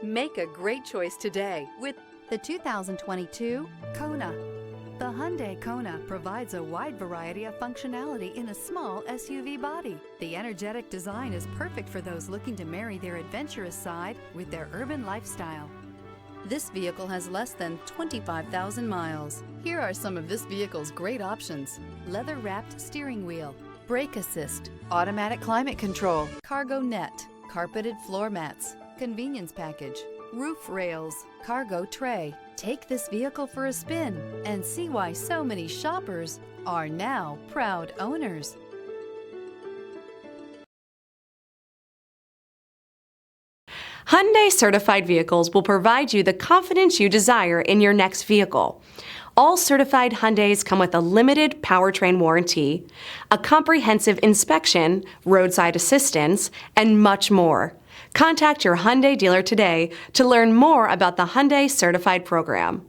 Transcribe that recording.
Make a great choice today with the 2022 KONA. The Hyundai KONA provides a wide variety of functionality in a small SUV body. The energetic design is perfect for those looking to marry their adventurous side with their urban lifestyle. This vehicle has less than 25,000 miles. Here are some of this vehicle's great options: leather-wrapped steering wheel, brake assist, automatic climate control, cargo net, carpeted floor mats, convenience package, roof rails, cargo tray. Take this vehicle for a spin and see why so many shoppers are now proud owners. Hyundai certified vehicles will provide you the confidence you desire in your next vehicle. All certified Hyundais come with a limited powertrain warranty, a comprehensive inspection, roadside assistance, and much more. Contact your Hyundai dealer today to learn more about the Hyundai Certified program.